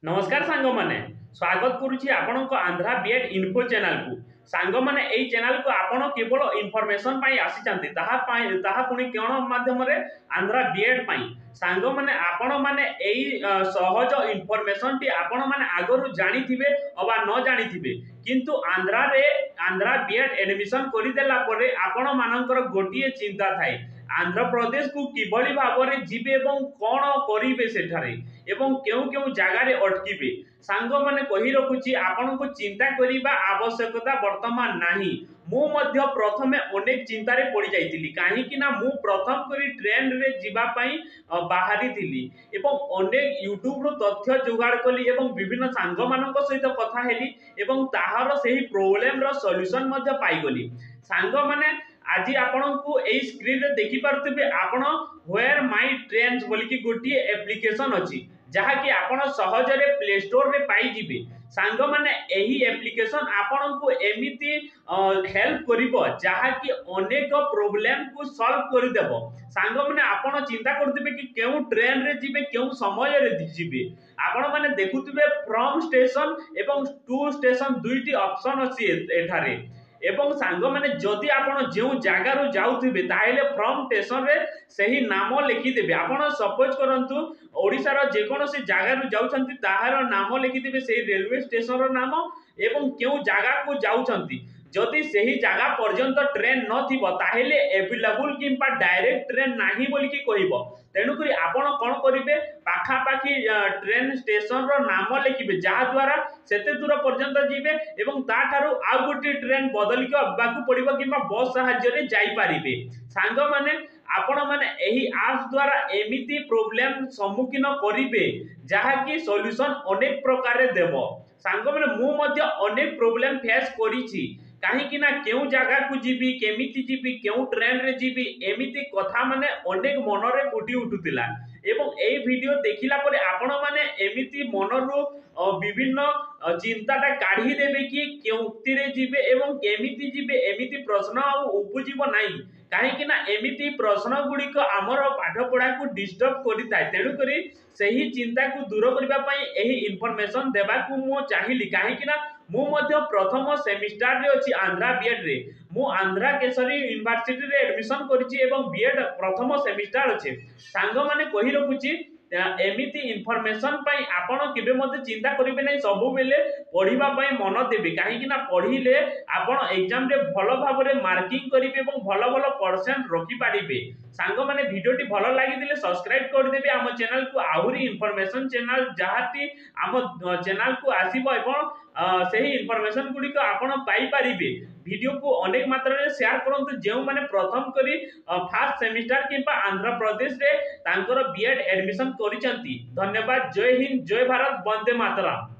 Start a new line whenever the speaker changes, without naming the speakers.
नमस्कार सांग मैंने स्वागत करुच्ची आपण आंध्रा बीएड इन्फो चैनल को सांग मैंने यही चैनल को आपण केवल इनफॉरमेशन आसी पुणी कौन माध्यम आंध्रा बीएड सांग मैंने आपण मैंने यही सहज इनफॉरमेशन टी आपण मैंने आगु जानी थे अबा न जानी थे किंतु आंध्रा बीएड एडमिशन करदेला आपण मानकर गोटे चिंता थाए आंध्र प्रदेश को किभली भाव में जीवे कौन करेंगे सेठारे एवं केउ केउ जगार अटकिबे सांग माने कहि रखुची आपन को चिंता करिबा आवश्यकता वर्तमान नाही मु मध्य प्रथमे अनेक चिंतारे पड़ी जाइतिली काहे कि ना मु प्रथम करी ट्रेन रे जीवा पई बाहरी थिली एवं अनेक यूट्यूब रो तथ्य जुगाड़ कली एवं विभिन्न सांग मानक सहित कथा हेली एवं ताहार सही प्रॉब्लम रो सॉल्यूशन मध्य पाई गली सांग माने आज आपण को एई स्क्रीन रे देखि पारथिबे आपण वेयर माय ट्रेन्स बोली कि गोटी एप्लीकेशन अछि जहा कि आपण सहजरे प्ले स्टोर रे पाई जिबे सांग माने एही एप्लीकेशन आपण को एमिति हेल्प करिवो जहा कि अनेक प्रॉब्लम को सॉल्व करि देबो सांग माने आपण चिंता करथिबे कि केउ ट्रेन रे जिबे केउ समय रे जिबे आपण माने देखुथिबे फ्रॉम स्टेशन एवं टू स्टेशन दुईटी ऑप्शन अछि एठारे एवं सांग माने जदि आपण जेउ जागा रो जाउथिबे ताहेले फ्रॉम स्टेशन रे सही नाम लिखि देबे आपण सपोज करंतु ओडिसा रो जे कोनोसी जागा रो जाउछंती ताहार नाम लिखि देबे सही रेलवे स्टेशन रो नाम एवं केउ जागा को जाउछंती जदि सही जागा पर्यंत ट्रेन न थिबो ताहेले अवेलेबल किंपा डायरेक्ट ट्रेन नाही बोली कि कहिबो तेनु करी आपण कोन करिवे पाखा पाखी ट्रेन स्टेशन रो नाम लिखिबे जा द्वारा सेते दूर पर्यंत जिबे एवं ता थारु आ गोटी ट्रेन बदल के अबाकू पड़िबो किंबा बस सहाय्य रे जाई पारिबे सांग माने आपण माने एही ऐप्स द्वारा एमिति प्रॉब्लम सम्मुखीन करिवे जहा कि सॉल्यूशन अनेक प्रकार रे देबो सांग माने मु मध्य अनेक प्रॉब्लम फेस करिछि कहीं ना केउ जगह को जीवी केमिति जीवी केउ ट्रेन रे जीवी एमिति कथा माने अनेक मन रे फुटी उठुतिला एवं एई वीडियो देखिला परे आपण माने एमिति मनरु विभिन्न चिंताटा काढ़ी देबे कि केउति रे जीवे एवं केमिति जीवे एमिति प्रश्न आ उपजीव नाही कहीं ना एमिति प्रश्न गुडी को आमर पाठ पढ़ा को डिस्टर्ब करिता तेणु करी सही चिंता को दूर करबा पई एही इन्फॉर्मेशन देबा को मो चाहिली कहीं ना मु मध्य प्रथम सेमिस्टर रे अछि आंध्रा बीएड रे मु आंध्रा केसरी यूनिवर्सिटी रे एडमिशन करिछि एवं बीएड प्रथम सेमिस्टर अछि सांग माने कहि रखुछि एमिति इन्फॉर्मेशन पई आपण केबे मते चिंता करिवे नै सब बेले पढिबा पई मन देबे काहे कि ना पढिले आपण एग्जाम रे भलो भाव रे मार्किंग करिवे एवं भलो भलो परसेंट रखि पारिबे सांग माने वीडियोटी भलो लागि दिले सब्सक्राइब कर देबे हम चैनल को आहुरी इन्फॉर्मेशन चैनल जहाटी हम चैनल को आसीबो एवं सही इन्फॉर्मेशन गुडी को आपण पाई पारिबे वीडियो को अनेक मात्रा रे शेयर करंतु जेउ माने प्रथम करी फर्स्ट सेमिस्टर किंबा आंध्र प्रदेश रे तांकर बीएड एडमिशन करिसंती धन्यवाद जय हिंद जय भारत वंदे मातरम।